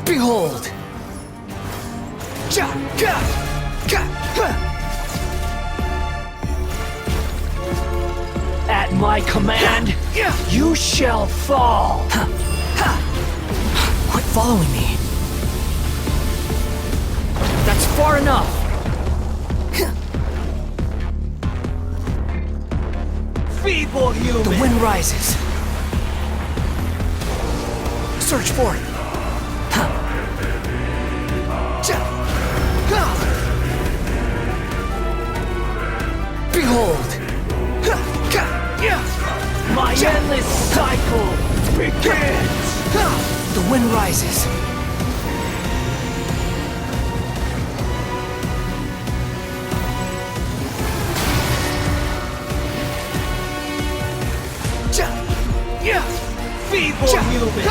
Behold! At my command, you shall fall! Quit following me. That's far enough! Feeble human! The wind rises. Search for it. Behold! My endless cycle begins! The wind rises. Feeble human!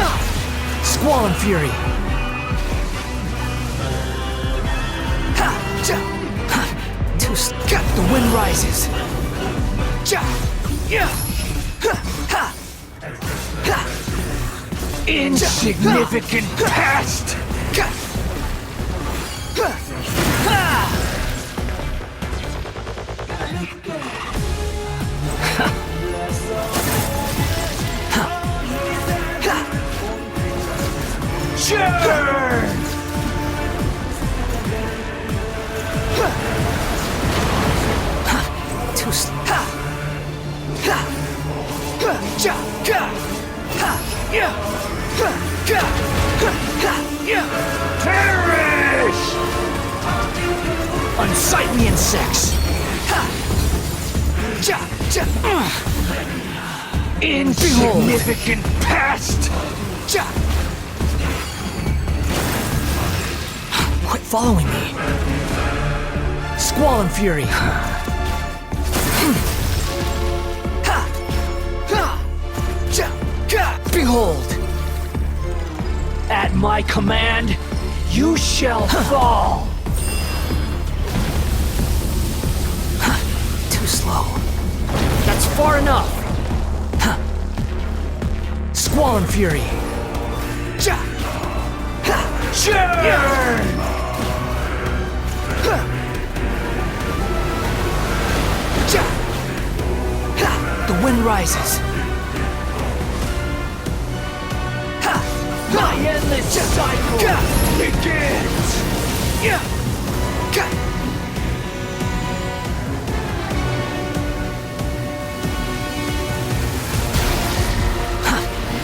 Squall and fury! The wind rises! Insignificant past! Churn! Too slow. Perish! Unsightly insects! Insignificant past! Quit following me. Squall and fury. Behold! At my command, you shall fall! Too slow. That's far enough! Squall and fury. Churn! The wind rises. My endless cycle begins!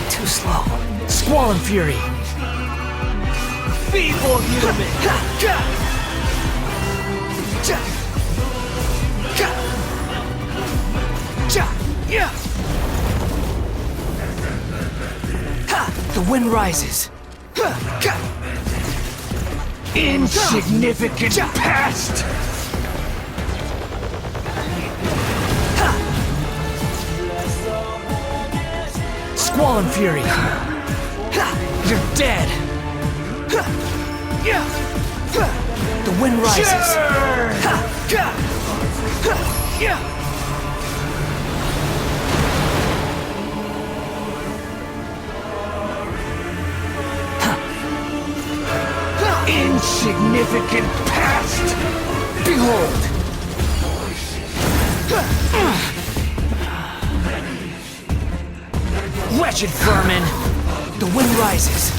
Too slow. Squall and fury. Feeble human! The wind rises. Insignificant past! Squall and fury. You're dead. The wind rises. Insignificant past! Behold! Wretched vermin! The wind rises.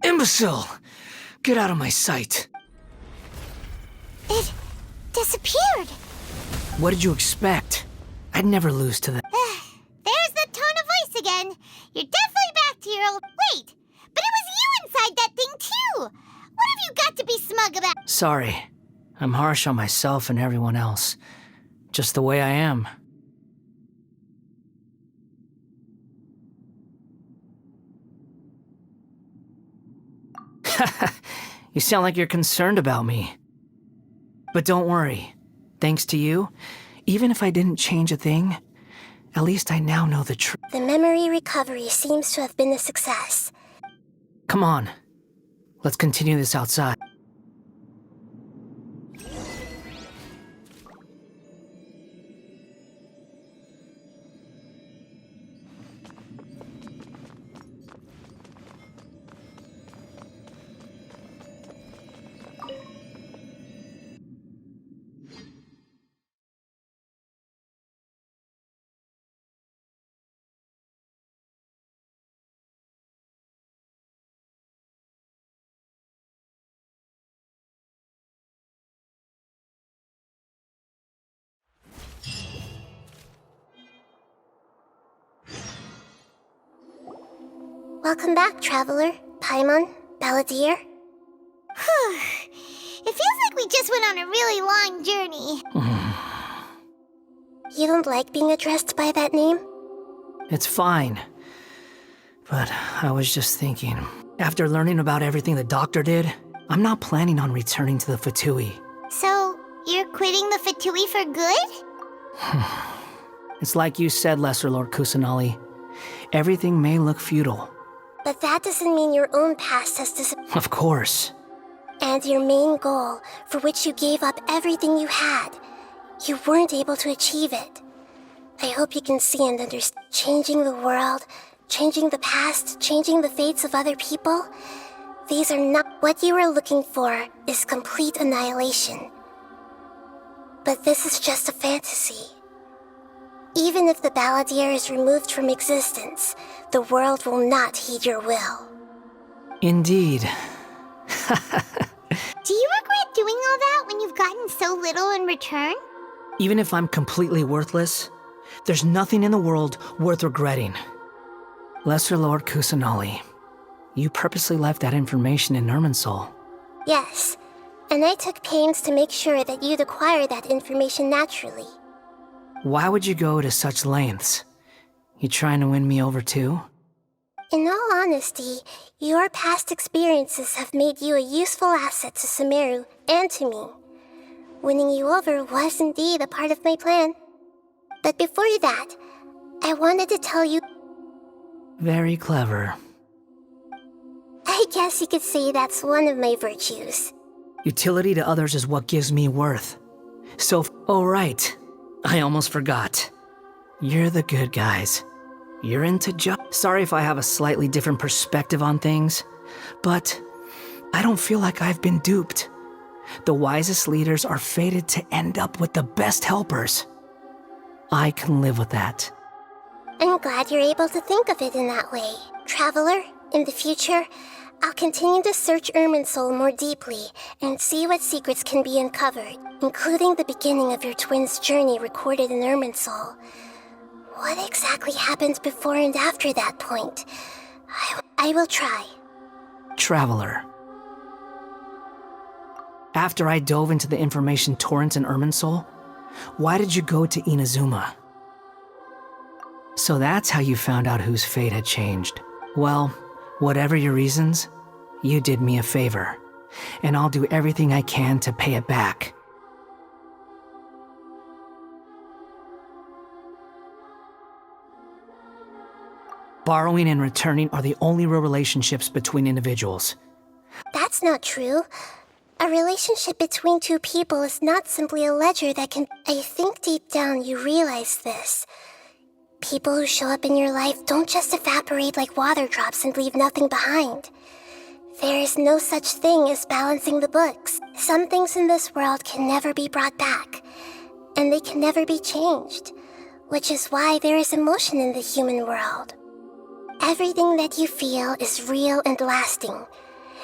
Imbecile! Get out of my sight. It disappeared. What did you expect? I'd never lose to that. There's the tone of voice again. You're definitely back to your old... Wait, but it was you inside that thing too. What have you got to be smug about? Sorry. I'm harsh on myself and everyone else. Just the way I am. You sound like you're concerned about me. But don't worry. Thanks to you, even if I didn't change a thing, at least I now know the truth. The memory recovery seems to have been a success. Come on. Let's continue this outside. Welcome back, Traveler, Paimon, Balladeer. It feels like we just went on a really long journey. You don't like being addressed by that name? It's fine. But I was just thinking, after learning about everything the doctor did, I'm not planning on returning to the Fatui. So, you're quitting the Fatui for good? It's like you said, Lesser Lord Kusanali. Everything may look futile. But that doesn't mean your own past has disappeared. Of course. And your main goal, for which you gave up everything you had, you weren't able to achieve it. I hope you can see and understand. Changing the world, changing the past, changing the fates of other people, these are not what you were looking for, is complete annihilation. But this is just a fantasy. Even if the Balladeer is removed from existence, the world will not heed your will. Indeed. Do you regret doing all that when you've gotten so little in return? Even if I'm completely worthless, there's nothing in the world worth regretting. Lesser Lord Kusanali, you purposely left that information in Irminsul. Yes, and I took pains to make sure that you'd acquire that information naturally. Why would you go to such lengths? You trying to win me over too? In all honesty, your past experiences have made you a useful asset to Sumeru and to me. Winning you over was indeed a part of my plan. But before that, I wanted to tell you... Very clever. I guess you could say that's one of my virtues. Utility to others is what gives me worth. So, oh right, I almost forgot. You're the good guys. You're into Sorry if I have a slightly different perspective on things, but I don't feel like I've been duped. The wisest leaders are fated to end up with the best helpers. I can live with that. I'm glad you're able to think of it in that way. Traveler, in the future, I'll continue to search Irminsul more deeply and see what secrets can be uncovered, including the beginning of your twins' journey recorded in Irminsul. What exactly happened before and after that point? I will try. Traveler. After I dove into the information torrents in Irminsul, why did you go to Inazuma? So that's how you found out whose fate had changed. Well, whatever your reasons, you did me a favor, and I'll do everything I can to pay it back. Borrowing and returning are the only real relationships between individuals. That's not true. A relationship between two people is not simply a ledger that can... I think deep down you realize this. People who show up in your life don't just evaporate like water drops and leave nothing behind. There is no such thing as balancing the books. Some things in this world can never be brought back, and they can never be changed, which is why there is emotion in the human world. Everything that you feel is real and lasting,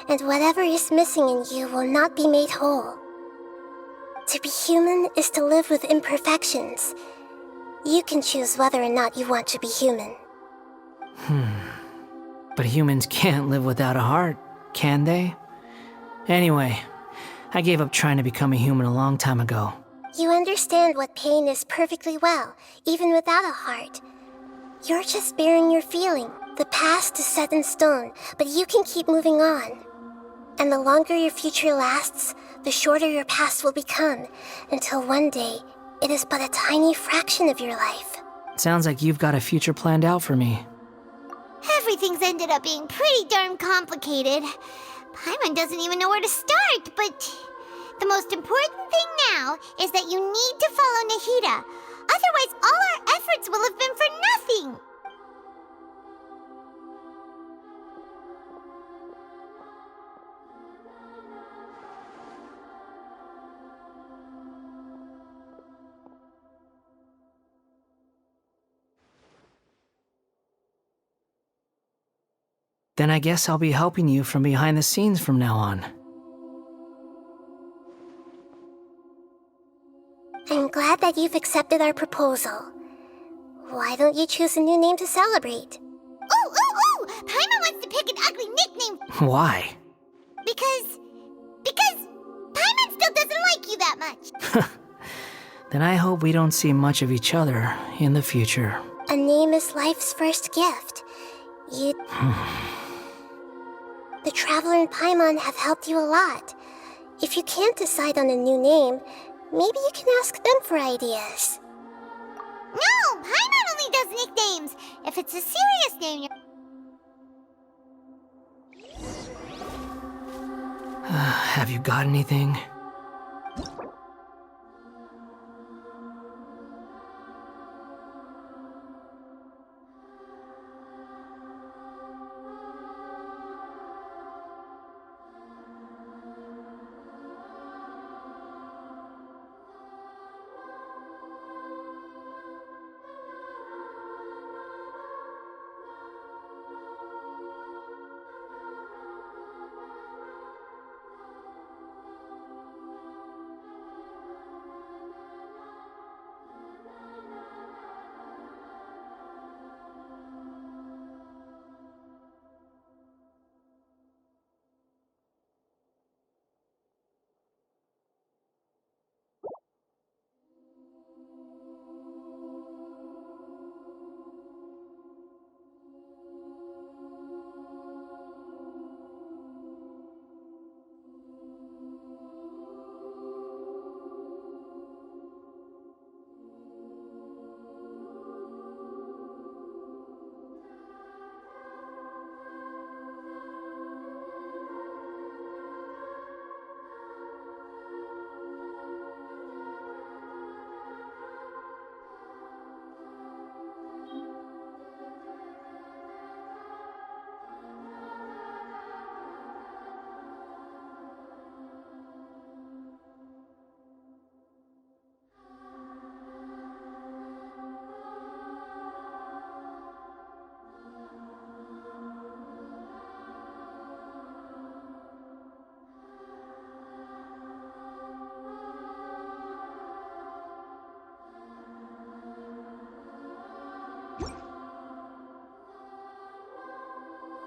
and whatever is missing in you will not be made whole. To be human is to live with imperfections. You can choose whether or not you want to be human. But humans can't live without a heart, can they? Anyway, I gave up trying to become a human a long time ago. You understand what pain is perfectly well, even without a heart. You're just bearing your feeling. The past is set in stone, but you can keep moving on. And the longer your future lasts, the shorter your past will become, until one day, it is but a tiny fraction of your life. Sounds like you've got a future planned out for me. Everything's ended up being pretty darn complicated. Paimon doesn't even know where to start, but... The most important thing now is that you need to follow Nahida. Otherwise, all our efforts will have been for nothing. Then I guess I'll be helping you from behind the scenes from now on. I'm glad that you've accepted our proposal. Why don't you choose a new name to celebrate? Ooh! Paimon wants ugly nickname. Why? Because Paimon still doesn't like you that much. Then I hope we don't see much of each other in the future. A name is life's first gift. The Traveler and Paimon have helped you a lot. If you can't decide on a new name, maybe you can ask them for ideas. No, Paimon only does nicknames. If it's a serious name, Have you got anything?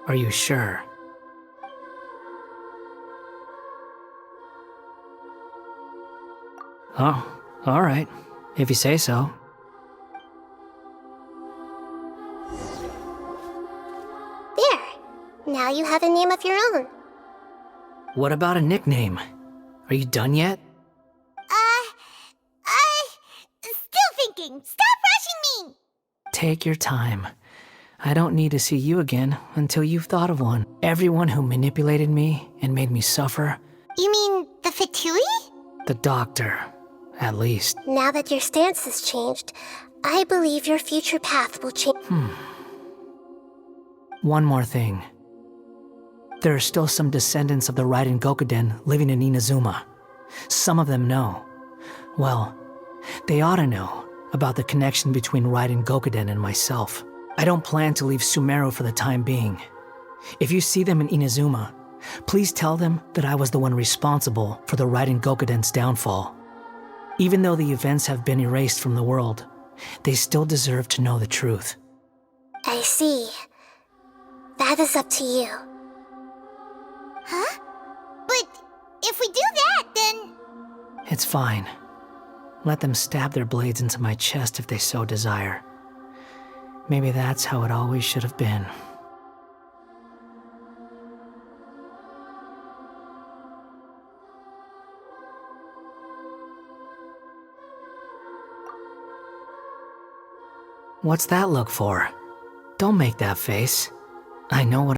Are you sure? Oh, all right. If you say so. There. Now you have a name of your own. What about a nickname? Are you done yet? still thinking. Stop rushing me. Take your time. I don't need to see you again until you've thought of one. Everyone who manipulated me and made me suffer. You mean the Fatui? The doctor, at least. Now that your stance has changed, I believe your future path will change. One more thing. There are still some descendants of the Raiden Gokuden living in Inazuma. Some of them know. Well, they ought to know about the connection between Raiden Gokuden and myself. I don't plan to leave Sumeru for the time being. If you see them in Inazuma, please tell them that I was the one responsible for the Raiden Gokuden's downfall. Even though the events have been erased from the world, they still deserve to know the truth. I see. That is up to you. Huh? But if we do that, then... It's fine. Let them stab their blades into my chest if they so desire. Maybe that's how it always should have been. What's that look for? Don't make that face. I know what